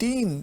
3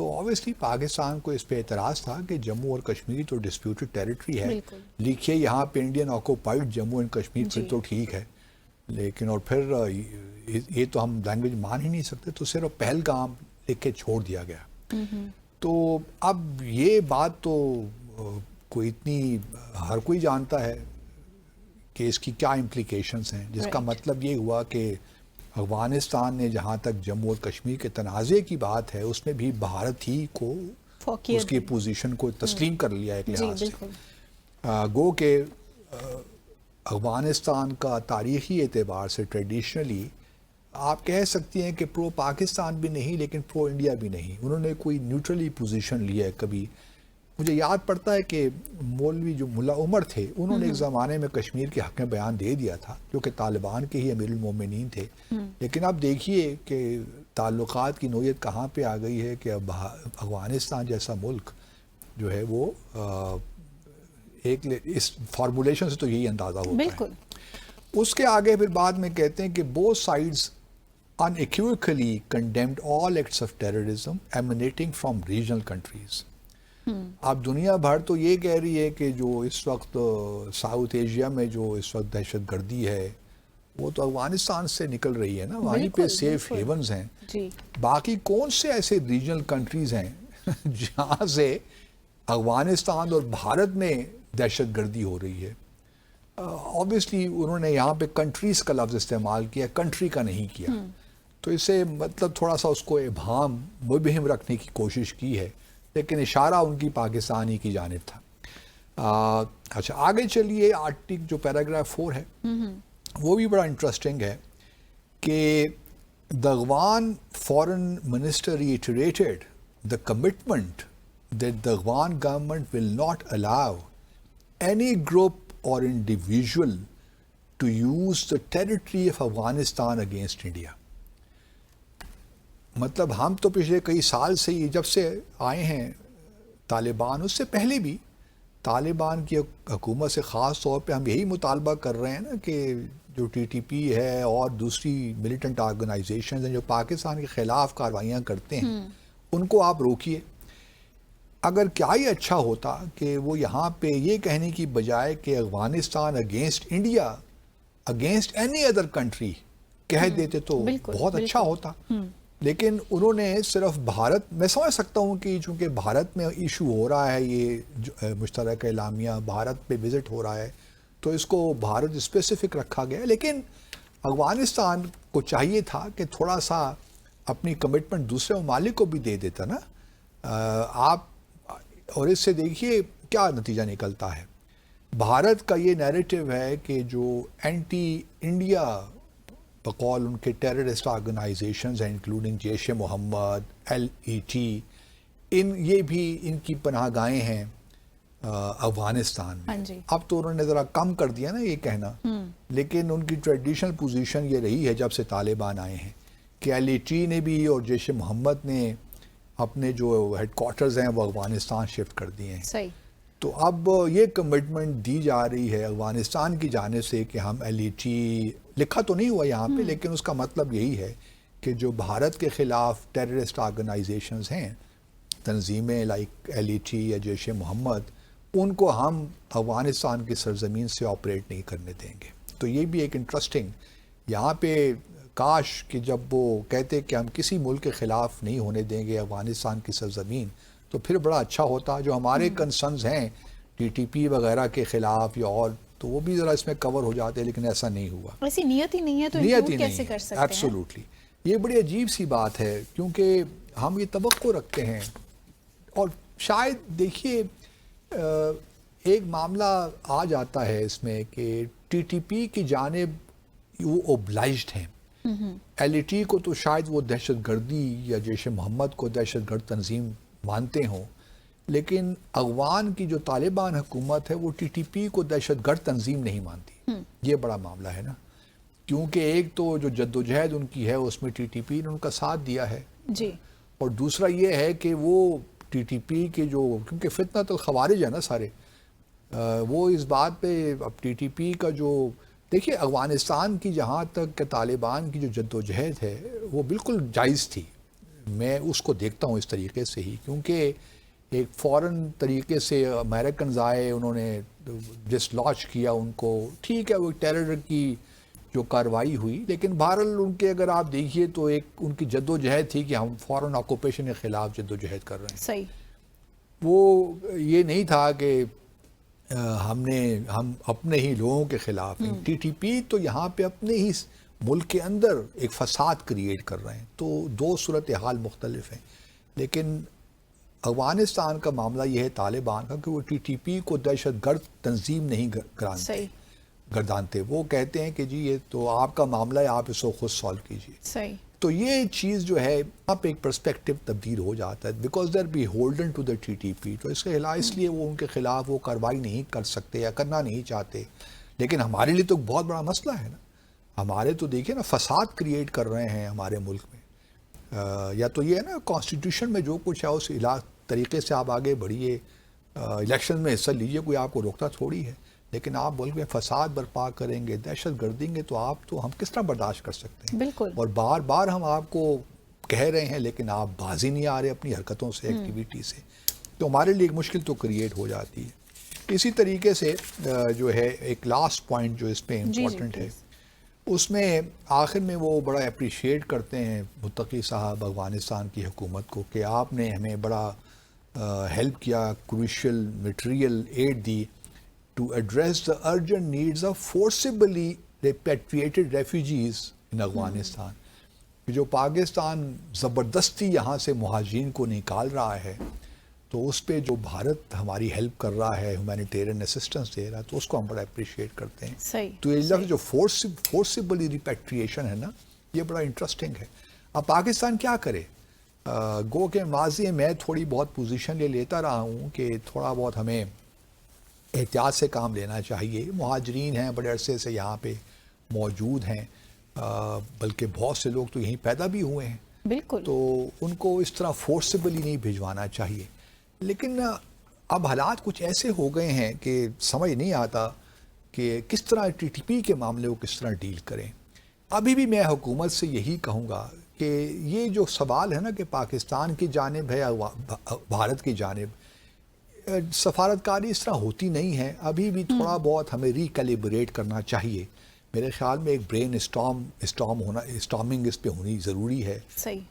تو آبویسلی پاکستان کو اس پہ اعتراض تھا کہ جموں اور کشمیر تو ڈسپیوٹڈ ٹیریٹری ہے, لکھیے یہاں پہ Indian occupied Jammu and Kashmir, پھر تو ٹھیک ہے, لیکن اور پھر یہ تو ہم لینگویج مان ہی نہیں سکتے, تو صرف پہلگام لکھ کے چھوڑ دیا گیا. تو اب یہ بات تو کوئی اتنی ہر کوئی جانتا ہے کہ اس کی کیا امپلیکیشنز ہیں, جس کا مطلب یہ ہوا کہ افغانستان نے جہاں تک جموں اور کشمیر کے تنازع کی بات ہے اس میں بھی بھارت ہی کو اس کی پوزیشن کو تسلیم کر لیا ایک لحاظ سے. گو کہ افغانستان کا تاریخی اعتبار سے ٹریڈیشنلی آپ کہہ سکتی ہیں کہ پرو پاکستان بھی نہیں لیکن پرو انڈیا بھی نہیں, انہوں نے کوئی نیوٹرلی پوزیشن لیا ہے کبھی. مجھے یاد پڑتا ہے کہ مولوی جو ملا عمر تھے انہوں نے ایک زمانے میں کشمیر کے حق میں بیان دے دیا تھا, جو کہ طالبان کے ہی امیر المومنین تھے, لیکن اب دیکھیے کہ تعلقات کی نوعیت کہاں پہ آ گئی ہے کہ اب افغانستان جیسا ملک جو ہے وہ ایک اس فارمولیشن سے تو یہی اندازہ ہوتا ہے. اس کے آگے پھر بعد میں کہتے ہیں کہ both sides unequivocally condemned all acts of terrorism emanating from regional countries. اب دنیا بھر تو یہ کہہ رہی ہے کہ جو اس وقت ساؤتھ ایشیا میں جو اس وقت دہشت گردی ہے وہ تو افغانستان سے نکل رہی ہے نا, وہیں پہ سیف ہیونز ہیں. باقی کون سے ایسے ریجنل کنٹریز ہیں جہاں سے افغانستان اور بھارت میں دہشت گردی ہو رہی ہے؟ آبویسلی انہوں نے یہاں پہ کنٹریز کا لفظ استعمال کیا, کنٹری کا نہیں کیا, تو اسے مطلب تھوڑا سا اس کو ابہام مبہم رکھنے کی کوشش کی ہے, لیکن اشارہ ان کی پاکستانی کی جانب تھا. اچھا آگے چلیے, آرٹیکل جو پیراگراف 4 ہے وہ بھی بڑا انٹرسٹنگ ہے کہ the Afghan foreign minister reiterated the commitment that the Afghan government will not allow any group or individual to use the territory of Afghanistan against India. مطلب ہم تو پچھلے کئی سال سے ہی جب سے آئے ہیں طالبان, اس سے پہلے بھی طالبان کی حکومت سے خاص طور پہ ہم یہی مطالبہ کر رہے ہیں نا کہ جو ٹی ٹی پی ہے اور دوسری ملیٹنٹ آرگنائزیشنز ہیں جو پاکستان کے خلاف کاروائیاں کرتے ہیں ان کو آپ روکیے. اگر کیا ہی اچھا ہوتا کہ وہ یہاں پہ یہ کہنے کی بجائے کہ Afghanistan against India against any other country کہہ دیتے تو بہت اچھا ہوتا, لیکن انہوں نے صرف بھارت, میں سمجھ سکتا ہوں کہ چونکہ بھارت میں ایشو ہو رہا ہے, یہ مشترکہ اعلامیہ بھارت پہ وزٹ ہو رہا ہے تو اس کو بھارت اسپیسیفک رکھا گیا, لیکن افغانستان کو چاہیے تھا کہ تھوڑا سا اپنی کمٹمنٹ دوسرے ممالک کو بھی دے دیتا نا آپ. اور اس سے دیکھیے کیا نتیجہ نکلتا ہے. بھارت کا یہ نیریٹو ہے کہ جو اینٹی انڈیا بقول ان کے ٹیررسٹ آرگنائزیشنز ہیں انکلوڈنگ جیش محمد, LET, یہ بھی ان کی پناہ گاہیں ہیں افغانستان میں. اب تو انہوں نے ذرا کم کر دیا نا یہ کہنا, لیکن ان کی ٹریڈیشنل پوزیشن یہ رہی ہے جب سے طالبان آئے ہیں کہ LET نے بھی اور جیش محمد نے اپنے جو ہیڈ کوارٹرز ہیں وہ افغانستان شفٹ کر دیے ہیں. تو اب یہ کمٹمنٹ دی جا رہی ہے افغانستان کی جانب سے کہ ہم LET, لکھا تو نہیں ہوا یہاں پہ لیکن اس کا مطلب یہی ہے کہ جو بھارت کے خلاف ٹیررسٹ آرگنائزیشنز ہیں, تنظیمیں لائک LET یا جیش محمد, ان کو ہم افغانستان کی سرزمین سے آپریٹ نہیں کرنے دیں گے. تو یہ بھی ایک انٹرسٹنگ یہاں پہ, کاش کہ جب وہ کہتے کہ ہم کسی ملک کے خلاف نہیں ہونے دیں گے افغانستان کی سرزمین, تو پھر بڑا اچھا ہوتا. جو ہمارے کنسرنز ہیں TTP وغیرہ کے خلاف یا اور, تو وہ بھی ذرا اس میں کور ہو جاتے, لیکن ایسا نہیں ہوا. ایسی نیت ہی نہیں ہے تو انکلوڈ کیسے کر سکتے ہیں؟ ایبسولوٹلی, یہ بڑی عجیب سی بات ہے کیونکہ ہم یہ توقع رکھتے ہیں. اور شاید دیکھیے ایک معاملہ آ جاتا ہے اس میں کہ TTP کی جانب وہ اوبلائزڈ ہیں, LET کو تو شاید وہ دہشت گردی یا جیش محمد کو دہشت گرد تنظیم مانتے ہوں, لیکن افغان کی جو طالبان حکومت ہے وہ TTP کو دہشت گرد تنظیم نہیں مانتی. یہ بڑا معاملہ ہے نا, کیونکہ ایک تو جو جدوجہد ان کی ہے اس میں TTP نے ان کا ساتھ دیا ہے جی, اور دوسرا یہ ہے کہ وہ TTP کے جو, کیونکہ فتنۃ الخوارج ہے نا سارے, وہ اس بات پہ اب TTP کا جو دیکھیے افغانستان کی جہاں تک کہ طالبان کی جو جدوجہد ہے وہ بالکل جائز تھی, میں اس کو دیکھتا ہوں اس طریقے سے ہی، کیونکہ ایک فوراً طریقے سے امریکنز آئے، انہوں نے جس لانچ کیا ان کو، ٹھیک ہے وہ ٹیرر کی جو کارروائی ہوئی، لیکن بہرحال ان کے اگر آپ دیکھیے تو ایک ان کی جد و جہد تھی کہ ہم فوراً آکوپیشن کے خلاف جد و جہد کر رہے ہیں. صحیح. وہ یہ نہیں تھا کہ ہم اپنے ہی لوگوں کے خلاف ہیں. ٹی ٹی پی تو یہاں پہ اپنے ہی ملک کے اندر ایک فساد کریٹ کر رہے ہیں، تو دو صورتحال مختلف ہیں. لیکن افغانستان کا معاملہ یہ ہے طالبان کا کہ وہ ٹی ٹی پی کو دہشت گرد تنظیم نہیں گردانتے. وہ کہتے ہیں کہ جی یہ تو آپ کا معاملہ ہے، آپ اس کو خود سالو کیجیے. صحیح. تو یہ چیز جو ہے وہاں پہ ایک پرسپیکٹو تبدیل ہو جاتا ہے، because they are beholden to the T T P. تو اس لیے وہ ان کے خلاف وہ کارروائی نہیں کر سکتے یا کرنا نہیں چاہتے. لیکن ہمارے لیے تو بہت بڑا مسئلہ ہے نا. ہمارے تو دیکھیے نا فساد کریٹ کر رہے ہیں ہمارے ملک میں. یا تو یہ ہے نا کانسٹیٹیوشن میں جو کچھ ہے اس طریقے سے آپ آگے بڑھیے، الیکشن میں حصہ لیجیے، کوئی آپ کو روکتا تھوڑی ہے. لیکن آپ ملک میں فساد برپا کریں گے، دہشت گردیں گے، تو ہم کس طرح برداشت کر سکتے ہیں؟ بالکل. اور بار بار ہم آپ کو کہہ رہے ہیں لیکن آپ بازی نہیں آ رہے اپنی حرکتوں سے، ایکٹیویٹی سے. تو ہمارے لیے ایک مشکل تو کریٹ ہو جاتی ہے. اسی طریقے سے جو ہے ایک لاسٹ پوائنٹ جو اس پہ امپورٹنٹ ہے، اس میں آخر میں وہ بڑا اپریشیٹ کرتے ہیں متقی صاحب افغانستان کی حکومت کو کہ آپ نے ہمیں بڑا ہیلپ کیا، crucial material aid the to address the urgent needs of forcibly repatriated refugees in Afghanistan. جو پاکستان زبردستی یہاں سے مہاجرین کو نکال رہا ہے، تو اس پہ جو بھارت ہماری ہیلپ کر رہا ہے، ہیومینیٹیرین اسسٹنس دے رہا ہے، تو اس کو ہم بڑا اپریشیٹ کرتے ہیں. صحیح. تو یہ لفظ جو فورسیبلی ریپیٹریشن ہے نا، یہ بڑا انٹرسٹنگ ہے. اب پاکستان کیا کرے؟ گو کہ ماضی میں تھوڑی بہت پوزیشن لیتا رہا ہوں کہ تھوڑا بہت ہمیں احتیاط سے کام لینا چاہیے. مہاجرین ہیں، بڑے عرصے سے یہاں پہ موجود ہیں، بلکہ بہت سے لوگ تو یہیں پیدا بھی ہوئے ہیں. بالکل. تو ان کو اس طرح فورسیبلی نہیں بھجوانا چاہیے. لیکن اب حالات کچھ ایسے ہو گئے ہیں کہ سمجھ نہیں آتا کہ کس طرح ٹی ٹی پی کے معاملے کو کس طرح ڈیل کریں. ابھی بھی میں حکومت سے یہی کہوں گا کہ یہ جو سوال ہے نا کہ پاکستان کی جانب ہے یا بھارت کی جانب، سفارتکاری اس طرح ہوتی نہیں ہے. ابھی بھی تھوڑا بہت ہمیں ریکیلیبریٹ کرنا چاہیے. میرے خیال میں ایک برین اسٹارمنگ اس پہ ہونی ضروری ہے.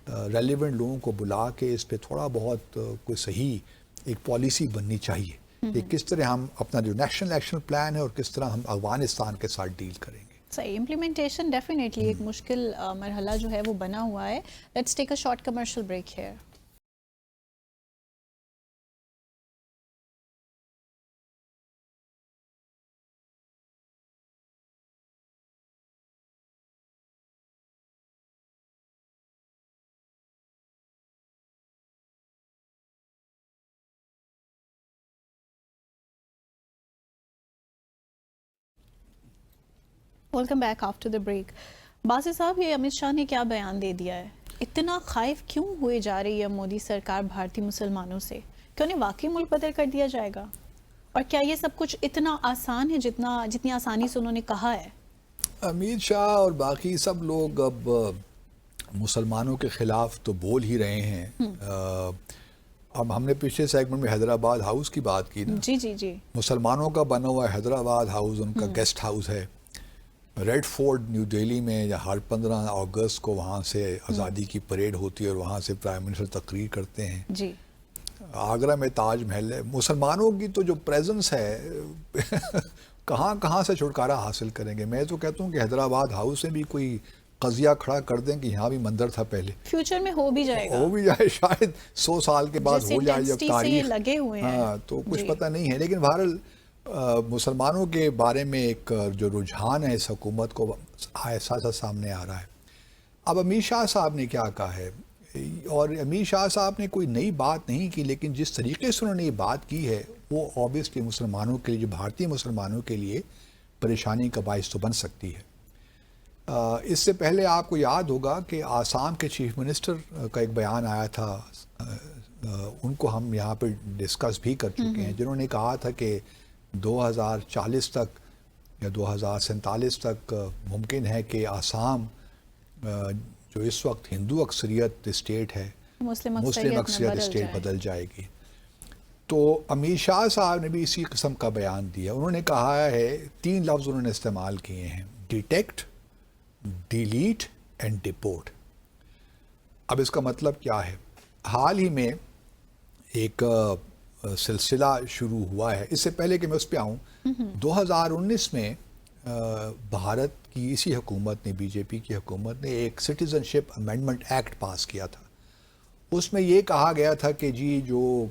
ریلیونٹ لوگوں کو بلا کے اس پہ تھوڑا بہت کوئی صحیح ایک پالیسی بننی چاہیے کہ کس طرح ہم اپنا جو نیشنل ایکشن پلان ہے اور کس طرح ہم افغانستان کے ساتھ ڈیل کریں گے. صحیح. امپلیمنٹیشن ڈیفینیٹلی ایک مشکل مرحلہ جو ہے وہ بنا ہوا ہے. Let's take a short commercial break here. Welcome back after the break. Basi صاحب، یہ امت شاہ نے کیا بیان دے دیا ہے؟ اتنا خائف کیوں ہوئے جا رہی ہے مودی سرکار بھارتی مسلمانوں سے؟ کہ انہیں واقعی ملک بدل کر دیا جائے گا؟ اور کیا یہ سب کچھ اتنا آسان ہے جتنی آسانی سے انہوں نے کہا ہے؟ امت شاہ اور باقی سب لوگ اب مسلمانوں کے خلاف تو بول ہی رہے ہیں. اب ہم نے پچھلے سیگمنٹ میں حیدرآباد ہاؤس کی بات کی نا. جی. مسلمانوں کا بنا ہوا حیدرآباد ہاؤس ان کا گیسٹ ہاؤس ہے. ریڈ فورٹ نیو دہلی میں ہر 15 اگست کو وہاں سے آزادی کی پریڈ ہوتی ہے اور وہاں سے پرائم منسٹر تقریر کرتے ہیں. جی. آگرہ میں تاج محل ہے. مسلمانوں کی تو جو پریزنس ہے کہاں سے چھٹکارا حاصل کریں گے؟ میں تو کہتا ہوں کہ حیدرآباد ہاؤس میں بھی کوئی قضیہ کھڑا کر دیں کہ یہاں بھی مندر تھا پہلے. فیوچر میں ہو بھی جائے گا، شاید 100 سال کے بعد ہو جائے جب تاریخ لگے ہوئے ہیں. ہاں تو کچھ پتہ نہیں ہے. لیکن بہرحال مسلمانوں کے بارے میں ایک جو رجحان ہے اس حکومت کو ایسا سامنے آ رہا ہے. اب امت شاہ صاحب نے کیا کہا ہے، اور امت شاہ صاحب نے کوئی نئی بات نہیں کی، لیکن جس طریقے سے انہوں نے یہ بات کی ہے وہ آبویسلی مسلمانوں کے لیے، جو بھارتی مسلمانوں کے لیے پریشانی کا باعث تو بن سکتی ہے. اس سے پہلے آپ کو یاد ہوگا کہ آسام کے چیف منسٹر کا ایک بیان آیا تھا، ان کو ہم یہاں پہ ڈسکس بھی کر چکے ہیں، جنہوں نے کہا تھا کہ 2040 تک یا 2047 تک ممکن ہے کہ آسام جو اس وقت ہندو اکثریت اسٹیٹ ہے مسلم اکثریت اسٹیٹ بدل جائے گی. تو امت شاہ صاحب نے بھی اسی قسم کا بیان دیا. انہوں نے کہا ہے 3 لفظ انہوں نے استعمال کیے ہیں: ڈیٹیکٹ، ڈیلیٹ اینڈ ڈپورٹ. اب اس کا مطلب کیا ہے؟ حال ہی میں ایک سلسلہ شروع ہوا ہے. اس سے پہلے کہ میں اس پہ آؤں، 2019 میں بھارت کی اسی حکومت نے، بی جے پی کی حکومت نے ایک سٹیزن شپ امینڈمنٹ ایکٹ پاس کیا تھا. اس میں یہ کہا گیا تھا کہ جی جو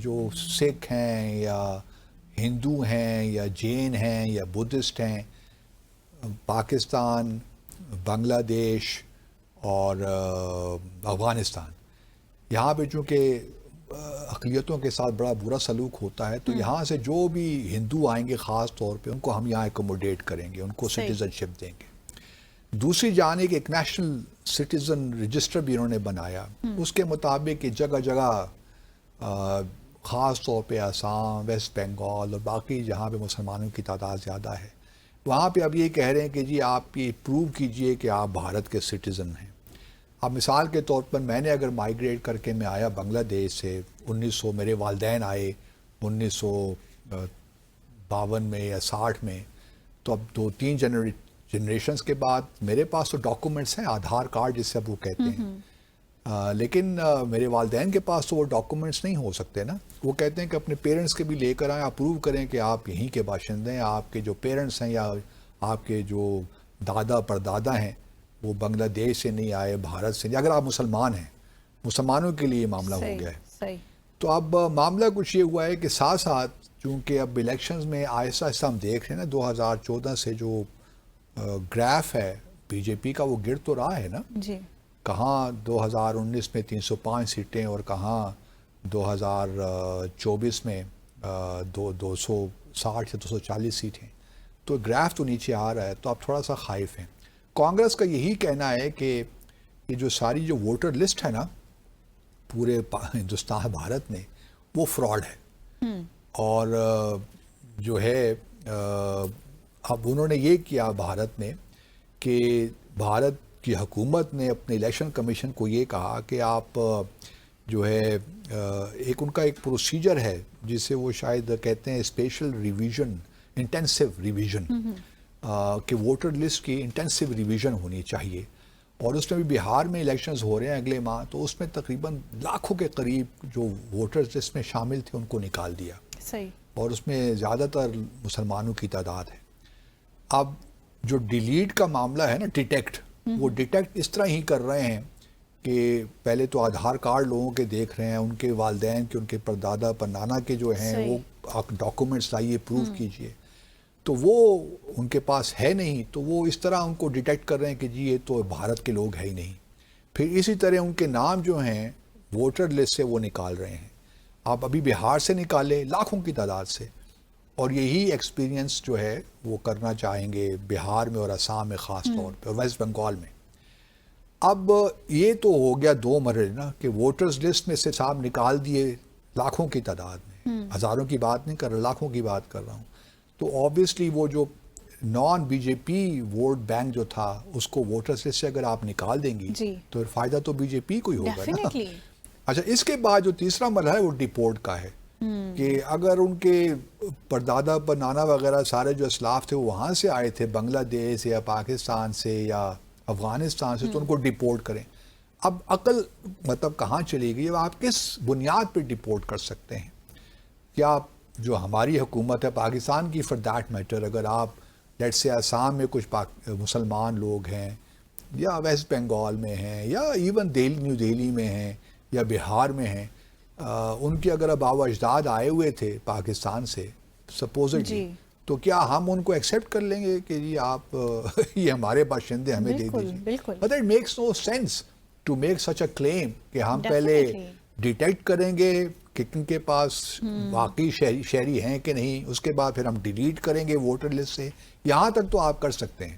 جو سکھ ہیں یا ہندو ہیں یا جین ہیں یا بدھسٹ ہیں، پاکستان، بنگلہ دیش اور افغانستان، یہاں پہ چونکہ اقلیتوں کے ساتھ بڑا برا سلوک ہوتا ہے، تو یہاں سے جو بھی ہندو آئیں گے خاص طور پہ ان کو ہم یہاں اکوموڈیٹ کریں گے، ان کو سٹیزن شپ دیں گے. دوسری جانب ایک نیشنل سٹیزن رجسٹر بھی انہوں نے بنایا. اس کے مطابق جگہ جگہ خاص طور پہ آسام، ویسٹ بنگال اور باقی جہاں پہ مسلمانوں کی تعداد زیادہ ہے، وہاں پہ اب یہ کہہ رہے ہیں کہ جی آپ یہ پروو کیجئے کہ آپ بھارت کے سٹیزن ہیں. اب مثال کے طور پر میں نے اگر مائیگریٹ کر کے میں آیا بنگلہ دیش سے 1900، میرے والدین آئے 1952 میں یا 60 میں، تو اب 2-3 جنریشنز کے بعد میرے پاس تو ڈاکومنٹس ہیں، آدھار کارڈ جسے اب وہ کہتے ہیں، لیکن میرے والدین کے پاس تو وہ ڈاکومنٹس نہیں ہو سکتے نا. وہ کہتے ہیں کہ اپنے پیرنٹس کے بھی لے کر آئیں، آپ پروو کریں کہ آپ یہیں کے باشندے ہیں، آپ کے جو پیرنٹس ہیں یا آپ کے جو دادا پردادا ہیں وہ بنگلہ دیش سے نہیں آئے، بھارت سے نہیں. اگر آپ مسلمان ہیں، مسلمانوں کے لیے یہ معاملہ ہو گیا ہے. تو اب معاملہ کچھ یہ ہوا ہے کہ ساتھ ساتھ چونکہ اب الیکشنز میں آہستہ آہستہ ہم دیکھ رہے ہیں نا، 2014 سے جو گراف ہے بی جے پی کا وہ گر تو رہا ہے نا. جی. کہاں 2019 میں 305 سیٹیں اور کہاں 2024 میں 260 سے 240 سیٹیں. تو گراف تو نیچے آ رہا ہے، تو آپ تھوڑا سا خائف ہیں. کانگریس کا یہی کہنا ہے کہ یہ جو ساری جو ووٹر لسٹ ہے نا پورے ہندوستان بھارت میں، وہ فراڈ ہے. اور جو ہے اب انہوں نے یہ کیا بھارت میں کہ بھارت کی حکومت نے اپنے الیکشن کمیشن کو یہ کہا کہ آپ جو ہے ایک ان کا ایک پروسیجر ہے جسے وہ شاید کہتے ہیں اسپیشل ریویژن، انٹینسو ریویژن، کہ ووٹر لسٹ کی انٹینسو ریویژن ہونی چاہیے. اور اس میں بھی بہار میں الیکشنز ہو رہے ہیں اگلے ماہ، تو اس میں تقریباً لاکھوں کے قریب جو ووٹرز جس میں شامل تھے ان کو نکال دیا. صحیح. اور اس میں زیادہ تر مسلمانوں کی تعداد ہے. اب جو ڈیلیٹ کا معاملہ ہے نا، ڈیٹیکٹ، وہ ڈیٹیکٹ اس طرح ہی کر رہے ہیں کہ پہلے تو آدھار کارڈ لوگوں کے دیکھ رہے ہیں، ان کے والدین کے، ان کے پردادا پرنانا کے جو ہیں وہ ڈاکومنٹس لائیے، پروف کیجئے. تو وہ ان کے پاس ہے نہیں، تو وہ اس طرح ان کو ڈیٹیکٹ کر رہے ہیں کہ جی یہ تو بھارت کے لوگ ہے ہی نہیں. پھر اسی طرح ان کے نام جو ہیں ووٹر لسٹ سے وہ نکال رہے ہیں. آپ ابھی بہار سے نکالے لاکھوں کی تعداد سے، اور یہی ایکسپیرینس جو ہے وہ کرنا چاہیں گے بہار میں اور آسام میں خاص طور پہ، اور ویسٹ بنگال میں. اب یہ تو ہو گیا 2 مرحلے نا، کہ ووٹرز لسٹ میں سے صاحب نکال دیے لاکھوں کی تعداد میں، ہزاروں کی بات نہیں کر رہا، لاکھوں کی بات کر رہا ہوں. تو آبویسلی وہ جو naan B J P vote bank جو تھا اس کو ووٹرز لسٹ سے اگر آپ نکال دیں گی تو فائدہ تو بی جے پی کو ہی ہوگا نا. اچھا، اس کے بعد جو تیسرا مرحلہ ہے وہ ڈیپورٹ کا ہے، کہ اگر ان کے پردادا پر نانا وغیرہ سارے جو اسلاف تھے وہ وہاں سے آئے تھے، بنگلہ دیش یا پاکستان سے یا افغانستان سے، تو ان کو ڈیپورٹ کریں. اب عقل مطلب کہاں چلی گئی؟ اب آپ کس بنیاد پہ ڈیپورٹ کر سکتے ہیں؟ کیا جو ہماری حکومت ہے پاکستان کی فار دیٹ میٹر، اگر آپ لیٹ سے آسام میں کچھ مسلمان لوگ ہیں یا ویسٹ بنگال میں ہیں یا ایون نیو دہلی میں ہیں یا بہار میں ہیں، ان کے اگر اباء و اجداد آئے ہوئے تھے پاکستان سے سپوزڈلی، تو کیا ہم ان کو ایکسیپٹ کر لیں گے کہ جی آپ یہ ہمارے باشندے ہمیں دے دیجیے؟ But it makes no sense to make such a claim کہ ہم پہلے ڈیٹیکٹ کریں گے کہ کن کے پاس واقعی شہری ہیں کہ نہیں، اس کے بعد پھر ہم ڈیلیٹ کریں گے ووٹر لسٹ سے. یہاں تک تو آپ کر سکتے ہیں،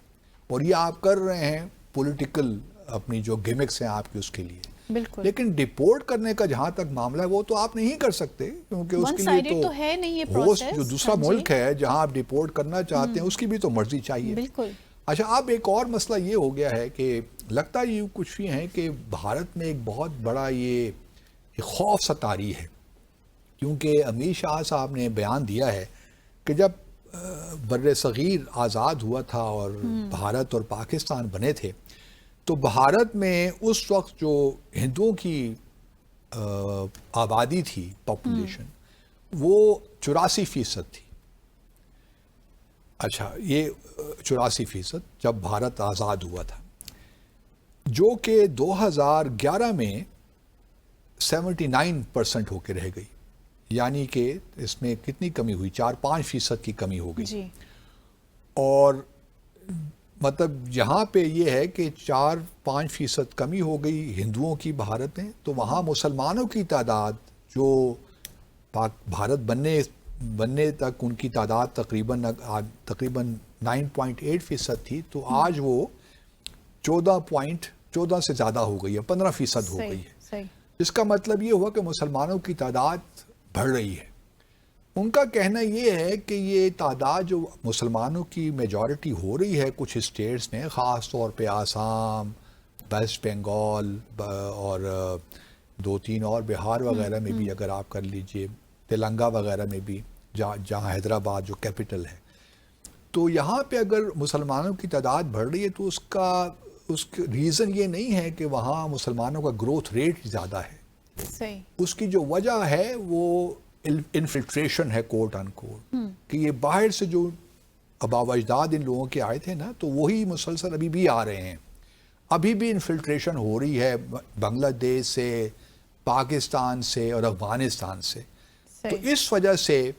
اور یہ آپ کر رہے ہیں پولیٹیکل اپنی جو گیمکس ہیں آپ کی اس کے لیے. بالکل. لیکن ڈیپورٹ کرنے کا جہاں تک معاملہ ہے وہ تو آپ نہیں کر سکتے، کیونکہ اس کے لیے تو ہے نہیں یہ ہوسٹ جو دوسرا ملک ہے جہاں آپ ڈیپورٹ کرنا چاہتے ہیں اس کی بھی تو مرضی چاہیے. بالکل. اچھا، اب ایک اور مسئلہ یہ ہو گیا ہے کہ لگتا یہ کچھ بھی ہے کہ بھارت میں ایک بہت بڑا یہ خوف ستاری ہے، کیونکہ امیر شاہ صاحب نے بیان دیا ہے کہ جب بر صغیر آزاد ہوا تھا اور بھارت اور پاکستان بنے تھے تو بھارت میں اس وقت جو ہندوؤں کی آبادی تھی، پاپولیشن، وہ 84% تھی۔ اچھا، یہ 84% جب بھارت آزاد ہوا تھا، جو کہ 2011 میں 79% ہو کے رہ گئی، یعنی کہ اس میں کتنی کمی ہوئی؟ 4-5% کی کمی ہو گئی۔ جی، اور مطلب یہاں پہ یہ ہے کہ 4-5% کمی ہو گئی ہندوؤں کی بھارت میں، تو وہاں مسلمانوں کی تعداد جو بھارت بننے تک ان کی تعداد تقریباً 9.8% تھی، تو آج وہ 14 سے زیادہ ہو گئی ہے، 15% ہو گئی ہے۔ صحیح۔ اس کا مطلب یہ ہوا کہ مسلمانوں کی تعداد بڑھ رہی ہے۔ ان کا کہنا یہ ہے کہ یہ تعداد جو مسلمانوں کی میجورٹی ہو رہی ہے کچھ اسٹیٹس میں، خاص طور پہ آسام، ویسٹ بنگال اور 2-3 اور بہار وغیرہ میں بھی اگر آپ کر لیجئے، تلنگانہ وغیرہ میں بھی، جہاں حیدرآباد جو کیپٹل ہے، تو یہاں پہ اگر مسلمانوں کی تعداد بڑھ رہی ہے تو اس کا ریزن یہ نہیں ہے کہ وہاں مسلمانوں کا گروتھ ریٹ زیادہ ہے۔ صحیح۔ اس کی جو وجہ ہے وہ انفلٹریشن ہے، کوٹ ان کوٹ، کہ یہ باہر سے جو آباء و اجداد ان لوگوں کے آئے تھے نا، تو وہی مسلسل ابھی بھی آ رہے ہیں، ابھی بھی انفلٹریشن ہو رہی ہے بنگلہ دیش سے، پاکستان سے اور افغانستان سے۔ تو اس وجہ سے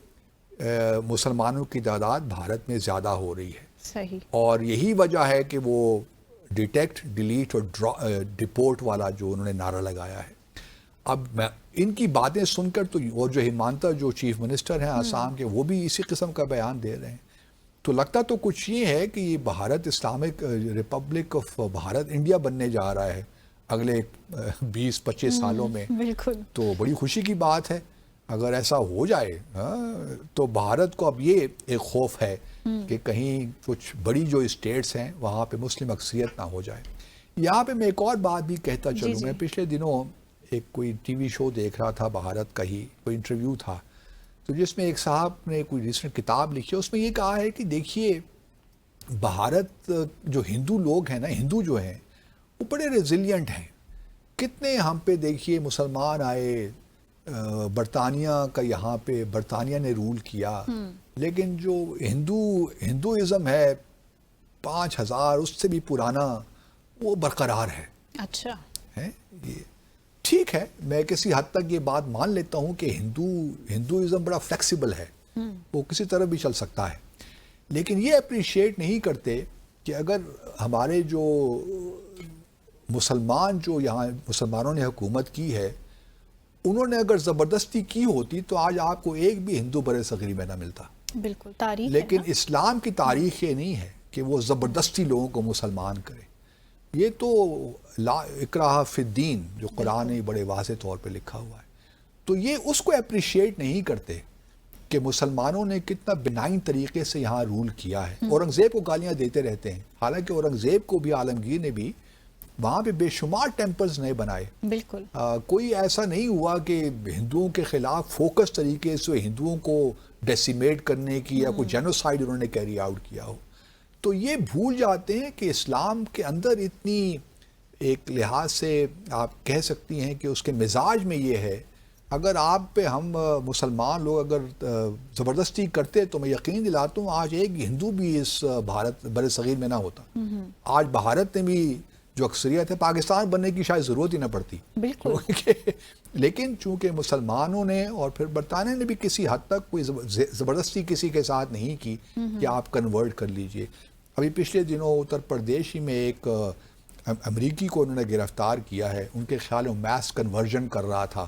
مسلمانوں کی تعداد بھارت میں زیادہ ہو رہی ہے، صحیح۔ اور یہی وجہ ہے کہ وہ ڈیٹیکٹ، ڈیلیٹ اور ڈپورٹ والا جو انہوں نے نعرہ لگایا ہے۔ اب میں ان کی باتیں سن کر تو، اور جو ہمانتا جو چیف منسٹر ہیں آسام کے، وہ بھی اسی قسم کا بیان دے رہے ہیں، تو لگتا تو کچھ یہ ہے کہ یہ Bharat Islamic republic of Bharat India بننے جا رہا ہے اگلے 20-25 سالوں میں۔ بالکل۔ تو بڑی خوشی کی بات ہے اگر ایسا ہو جائے، تو بھارت کو اب یہ ایک خوف ہے کہ کہیں کچھ بڑی جو اسٹیٹس ہیں وہاں پہ مسلم اکثریت نہ ہو جائے۔ یہاں پہ میں ایک اور بات بھی کہتا چلوں، میں پچھلے دنوں ایک کوئی ٹی وی شو دیکھ رہا تھا بھارت کا ہی، کوئی انٹرویو تھا، تو جس میں ایک صاحب نے کوئی ریسنٹ کتاب لکھی ہے، اس میں یہ کہا ہے کہ دیکھیے بھارت جو ہندو لوگ ہیں نا، ہندو جو ہیں وہ بڑے ریزیلینٹ ہیں۔ کتنے ہم پہ دیکھیے مسلمان آئے، برطانیہ کا یہاں پہ برطانیہ نے رول کیا، لیکن جو ہندوازم ہے 5000 اس سے بھی پرانا، وہ برقرار ہے۔ اچھا، یہ ٹھیک ہے، میں کسی حد تک یہ بات مان لیتا ہوں کہ ہندوازم بڑا فلیکسیبل ہے، وہ کسی طرح بھی چل سکتا ہے، لیکن یہ اپریشیٹ نہیں کرتے کہ اگر ہمارے جو مسلمان جو یہاں مسلمانوں نے حکومت کی ہے، انہوں نے اگر زبردستی کی ہوتی تو آج آپ کو ایک بھی ہندو بر صغیر میں نہ ملتا۔ بالکل، تاریخ ہے لیکن نا؟ اسلام کی تاریخ یہ نہیں ہے کہ وہ زبردستی لوگوں کو مسلمان کرے۔ یہ تو لا اکراہ فی الدین جو قرآن نے بڑے واضح طور پہ لکھا ہوا ہے، تو یہ اس کو اپریشیٹ نہیں کرتے کہ مسلمانوں نے کتنا بنائن طریقے سے یہاں رول کیا ہے۔ اورنگزیب کو گالیاں دیتے رہتے ہیں، حالانکہ اورنگزیب کو بھی عالمگیر نے بھی وہاں پہ بے شمار ٹیمپلز نئے بنائے۔ بالکل۔ کوئی ایسا نہیں ہوا کہ ہندوؤں کے خلاف فوکس طریقے سے ہندوؤں کو ڈیسیمیٹ کرنے کی یا کوئی جینوسائیڈ انہوں نے کیری آؤٹ کیا ہو۔ تو یہ بھول جاتے ہیں کہ اسلام کے اندر اتنی ایک لحاظ سے آپ کہہ سکتی ہیں کہ اس کے مزاج میں یہ ہے، اگر آپ پہ ہم مسلمان لوگ اگر زبردستی کرتے تو میں یقین دلاتا ہوں آج ایک ہندو بھی اس بھارت بر صغیر میں نہ ہوتا۔ آج بھارت میں بھی جو اکثریت ہے، پاکستان بننے کی شاید ضرورت ہی نہ پڑتی۔ بالکل۔ لیکن چونکہ مسلمانوں نے اور پھر برطانیہ نے بھی کسی حد تک کوئی زبردستی کسی کے ساتھ نہیں کی کہ آپ کنورٹ کر لیجئے۔ ابھی پچھلے دنوں اتر پردیش ہی میں ایک امریکی کو انہوں نے گرفتار کیا ہے، ان کے خیال میں میس کنورژن کر رہا تھا،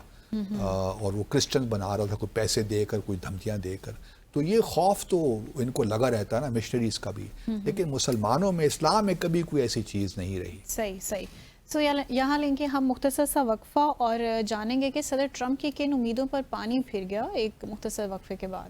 اور وہ کرسچن بنا رہا تھا، کوئی پیسے دے کر، کوئی دھمکیاں دے کر۔ تو یہ خوف تو ان کو لگا رہتا ہے نا مشنریز کا بھی، لیکن مسلمانوں میں، اسلام میں کبھی کوئی ایسی چیز نہیں رہی۔ صحیح۔ سو یہاں لیں گے ہم مختصر سا وقفہ اور جانیں گے کہ صدر ٹرمپ کی کن امیدوں پر پانی پھر گیا، ایک مختصر وقفے کے بعد۔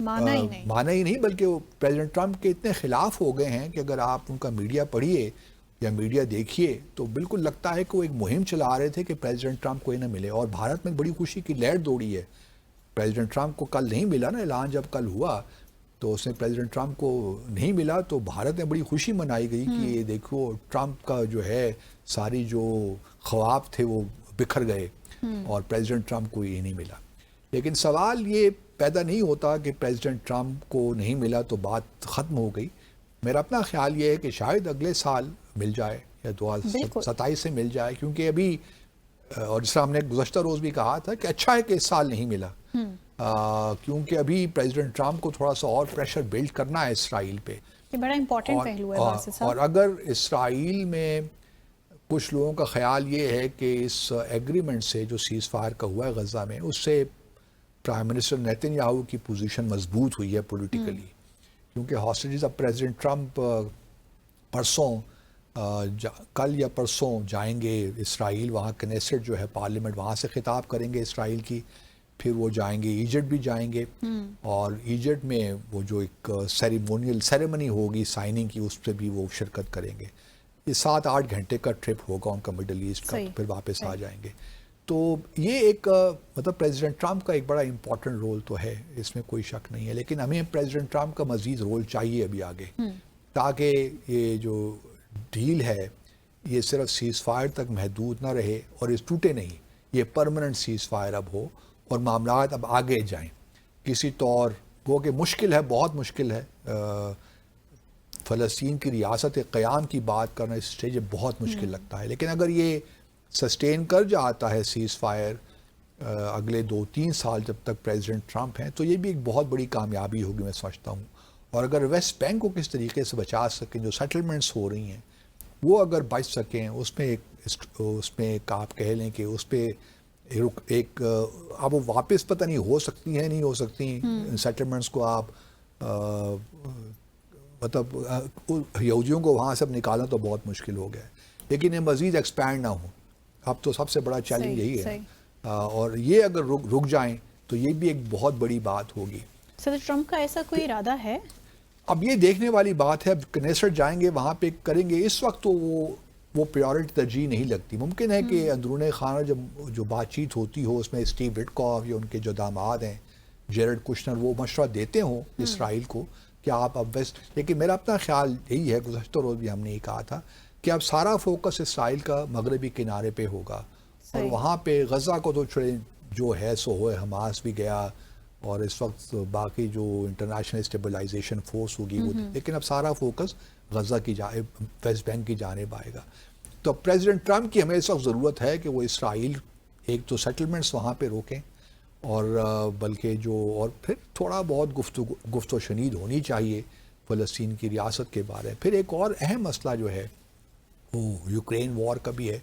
مانا ہی نہیں، مانا ہی نہیں، بلکہ وہ پریزیڈنٹ ٹرمپ کے اتنے خلاف ہو گئے ہیں کہ اگر آپ ان کا میڈیا پڑھیے یا میڈیا دیکھیے تو بالکل لگتا ہے کہ وہ ایک مہم چلا رہے تھے کہ پریزیڈنٹ ٹرمپ کوئی نہ ملے. اور بھارت میں بڑی خوشی کی لہر دوڑی ہے. پریزیڈنٹ ٹرمپ کو کل نہیں ملا نا اعلان، جب کل ہوا تو اس نے پریزیڈنٹ ٹرمپ کو نہیں ملا تو بھارت میں بڑی خوشی منائی گئی کہ یہ دیکھو ٹرمپ کا جو ہے ساری جو خواب تھے وہ بکھر گئے اور پریزیڈنٹ ٹرمپ کو یہ نہیں ملا. لیکن سوال یہ پیدا نہیں ہوتا کہ پریزیڈنٹ ٹرمپ کو نہیں ملا تو بات ختم ہو گئی. میرا اپنا خیال یہ ہے کہ شاید اگلے سال مل جائے یا 2027 سے مل جائے، کیونکہ ابھی اور جس طرح ہم نے گزشتہ روز بھی کہا تھا کہ اچھا ہے کہ اس سال نہیں ملا، کیونکہ ابھی پریزیڈنٹ ٹرمپ کو تھوڑا سا اور پریشر بلڈ کرنا ہے اسرائیل پہ. یہ بڑا امپورٹنٹ پہلو ہے باسط صاحب. اور اگر اسرائیل میں کچھ لوگوں کا خیال یہ ہے کہ اس ایگریمنٹ سے جو سیز فائر کا ہوا ہے غزہ میں، اس سے پرائم منسٹر نیتن یاہو کی پوزیشن مضبوط ہوئی ہے پولیٹیکلی، کیونکہ ہاسٹیجز اب پریزیڈنٹ ٹرمپ پرسوں کل یا پرسوں جائیں گے اسرائیل، وہاں کنیسٹ جو ہے پارلیمنٹ، وہاں سے خطاب کریں گے اسرائیل کی، پھر وہ جائیں گے ایجپٹ بھی جائیں گے، اور ایجپٹ میں وہ جو ایک سیریمنی ہوگی سائننگ کی، اس پہ بھی وہ شرکت کریں گے. یہ 7-8 گھنٹے کا ٹرپ ہوگا ان کا مڈل ایسٹ کا، پھر واپس آ جائیں گے. تو یہ ایک مطلب پریزیڈنٹ ٹرمپ کا ایک بڑا امپورٹنٹ رول تو ہے، اس میں کوئی شک نہیں ہے، لیکن ہمیں پریزیڈنٹ ٹرمپ کا مزید رول چاہیے ابھی آگے، تاکہ یہ جو ڈیل ہے یہ صرف سیز فائر تک محدود نہ رہے اور یہ ٹوٹے نہیں، یہ پرماننٹ سیز فائر اب ہو اور معاملات اب آگے جائیں کسی طور. وہ کہ مشکل ہے، بہت مشکل ہے فلسطین کی ریاست قیام کی بات کرنا اس اسٹیج میں بہت مشکل لگتا ہے، لیکن اگر یہ سسٹین کر جاتا ہے سیز فائر اگلے 2-3 سال جب تک پریزیڈنٹ ٹرمپ ہیں، تو یہ بھی ایک بہت بڑی کامیابی ہوگی میں سمجھتا ہوں. اور اگر ویسٹ بینک کو کس طریقے سے بچا سکیں، جو سیٹلمنٹس ہو رہی ہیں وہ اگر بچ سکیں، اس میں ایک آپ کہہ لیں کہ اس پہ ایک اب وہ واپس پتہ نہیں ہو سکتی ہیں نہیں ہو سکتی سیٹلمنٹس کو، آپ مطلب یہودیوں کو وہاں سے نکالنا تو بہت مشکل ہو گیا ہے، لیکن یہ مزید ایکسپینڈ نہ ہو. اب تو سب سے بڑا چیلنج یہی ہے، اور یہ اگر رک جائیں تو یہ بھی ایک بہت بڑی بات ہوگی. صدر ٹرمپ کا ایسا کوئی ارادہ ہے؟ اب یہ دیکھنے والی بات ہے، اب کنیسٹ جائیں گے وہاں پہ کریں گے، اس وقت تو وہ پریورٹی ترجیح نہیں لگتی. ممکن ہے کہ اندرون خانہ جو بات چیت ہوتی ہو اس میں اسٹیو وٹکاف یا ان کے جو داماد ہیں جیرڈ کشنر وہ مشورہ دیتے ہوں اسرائیل کو کہ آپ اب ویسٹ، لیکن میرا اپنا خیال یہی ہے، گزشتہ روز بھی ہم نے یہ کہا تھا کہ اب سارا فوکس اسرائیل کا مغربی کنارے پہ ہوگا، اور وہاں پہ غزہ کو تو جو ہے سو ہوئے، حماس بھی گیا اور اس وقت باقی جو انٹرنیشنل اسٹیبلائزیشن فورس ہوگی وہ، لیکن اب سارا فوکس غزہ کی ویسٹ بینک کی جانب آئے گا. تو پریزیڈنٹ ٹرمپ کی ہمیں اس وقت ضرورت ہے کہ وہ اسرائیل ایک تو سیٹلمنٹس وہاں پہ روکیں، اور بلکہ اور پھر تھوڑا بہت گفت و شنید ہونی چاہیے فلسطین کی ریاست کے بارے میں. پھر ایک اور اہم مسئلہ جو ہے وہ یوکرین وار کا بھی ہے،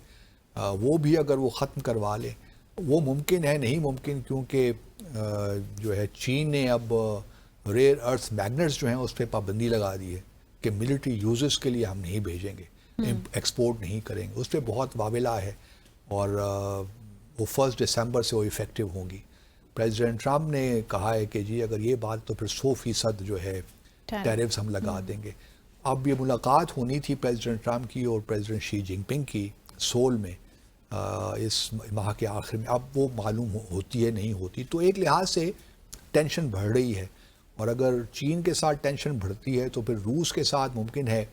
وہ بھی اگر وہ ختم کروا لیں، وہ ممکن ہے نہیں ممکن، کیونکہ جو ہے چین نے اب ریئر ارتھ میگنٹس جو ہیں اس پہ پابندی لگا دی ہے کہ ملٹری یوزز کے لیے ہم نہیں بھیجیں گے، ایکسپورٹ نہیں کریں گے، اس پہ بہت واویلا ہے، اور وہ 1 دسمبر سے وہ ایفیکٹو ہوں گی. پریزیڈنٹ ٹرمپ نے کہا ہے کہ جی اگر یہ بات تو پھر 100% جو ہے ٹیرفز ہم لگا دیں گے. اب یہ ملاقات ہونی تھی پریزیڈنٹ ٹرمپ کی اور پریزیڈنٹ شی جن پنگ کی سول میں اس ماہ کے آخر میں، اب وہ معلوم ہوتی ہے نہیں ہوتی، تو ایک لحاظ سے ٹینشن بڑھ رہی ہے. اور اگر چین کے ساتھ ٹینشن بڑھتی ہے تو پھر روس کے ساتھ ممکن ہے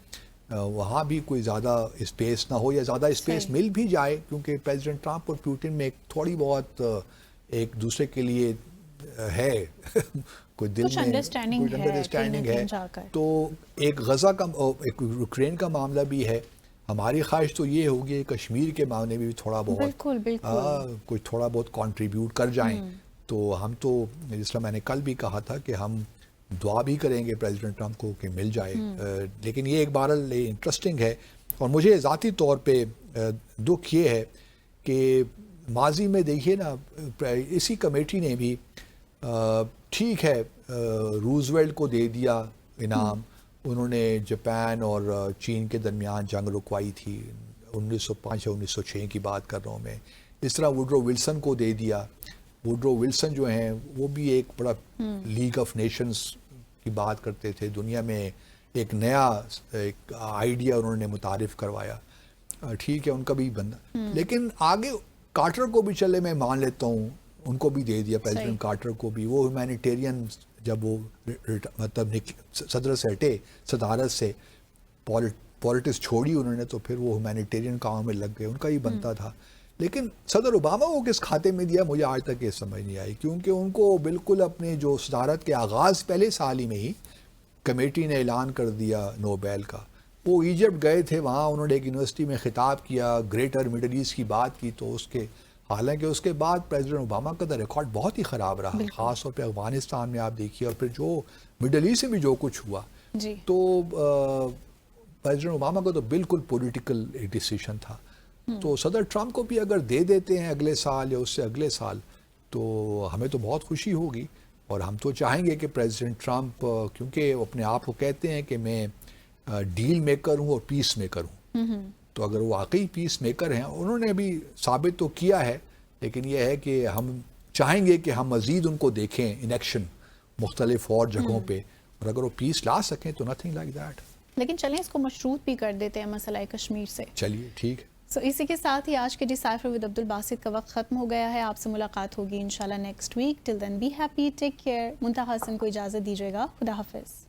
وہاں بھی کوئی زیادہ اسپیس نہ ہو، یا زیادہ اسپیس مل بھی جائے، کیونکہ پریزیڈنٹ ٹرمپ اور پوٹن میں ایک تھوڑی بہت ایک دوسرے کے لیے ہے کوئی دل میں انڈرسٹینڈنگ ہے. تو ایک غزہ کا ایک یوکرین کا معاملہ بھی ہے. ہماری خواہش تو یہ ہوگی کشمیر کے معاملے میں بھی تھوڑا بہت کوئی تھوڑا بہت کنٹریبیوٹ کر جائیں. تو ہم تو جس طرح میں نے کل بھی کہا تھا کہ ہم دعا بھی کریں گے پریزیڈنٹ ٹرمپ کو کہ مل جائے، لیکن یہ ایک بہرحال انٹرسٹنگ ہے. اور مجھے ذاتی طور پہ دکھ یہ ہے کہ ماضی میں دیکھیے نا اسی کمیٹی نے بھی ٹھیک ہے روزویلٹ کو دے دیا انعام، انہوں نے جاپان اور چین کے درمیان جنگ رکوائی تھی 1905 یا 1906 کی بات کر رہا ہوں میں. اس طرح ووڈرو ولسن کو دے دیا، ووڈرو ولسن جو ہیں وہ بھی ایک بڑا لیگ آف نیشنز کی بات کرتے تھے، دنیا میں ایک نیا ایک آئیڈیا انہوں نے متعارف کروایا. ٹھیک ہے ان کا بھی بندہ، لیکن آگے کارٹر کو بھی چلے میں مان لیتا ہوں، ان کو بھی دے دیا پریزیڈنٹ کارٹر کو بھی. وہ ہیومینیٹیرین جب وہ مطلب صدر سے ہٹے، صدارت سے پالیٹکس چھوڑی انہوں نے، تو پھر وہ ہیومینیٹیرین کام میں لگ گئے، ان کا ہی بنتا تھا. لیکن صدر اوباما کو کس کھاتے میں دیا مجھے آج تک یہ سمجھ نہیں آئی، کیونکہ ان کو بالکل اپنے جو صدارت کے آغاز پہلے سال ہی میں ہی کمیٹی نے اعلان کر دیا نوبیل کا. وہ ایجپٹ گئے تھے، وہاں انہوں نے ایک یونیورسٹی میں خطاب کیا، گریٹر مڈل ایسٹ کی بات کی، تو اس کے حالانکہ اس کے بعد پریزیڈنٹ اوباما کا تو ریکارڈ بہت ہی خراب رہا، خاص طور پہ افغانستان میں آپ دیکھیے، اور پھر جو مڈل ایسٹ میں بھی جو کچھ ہوا جی تو پریزیڈنٹ اوباما کا تو بالکل پولیٹیکل ایک ڈیسیشن تھا. تو صدر ٹرمپ کو بھی اگر دے دیتے ہیں اگلے سال یا اس سے اگلے سال تو ہمیں تو بہت خوشی ہوگی، اور ہم تو چاہیں گے کہ پریزیڈنٹ ٹرمپ، کیونکہ وہ اپنے آپ کو کہتے ہیں کہ میں ڈیل میکر ہوں اور پیس میکر ہوں، تو اگر وہ واقعی پیس میکر ہیں، انہوں نے ابھی ثابت تو کیا ہے، لیکن یہ ہے کہ ہم چاہیں گے کہ ہم مزید ان کو دیکھیں ان ایکشن مختلف اور جگہوں پہ، اور اگر وہ پیس لا سکیں تو نتھنگ لائک دیٹ. لیکن چلیں اس کو مشروط بھی کر دیتے ہیں مسئلہ کشمیر سے. چلیے ٹھیک. سو اسی کے ساتھ ہی آج کے ڈیسائفر ود عبدالباسط کا وقت ختم ہو گیا ہے. آپ سے ملاقات ہوگی انشاءاللہ next week. Till then be happy, take care. Muntaha Hasan کو اجازت دیجیے گا. خدا حافظ.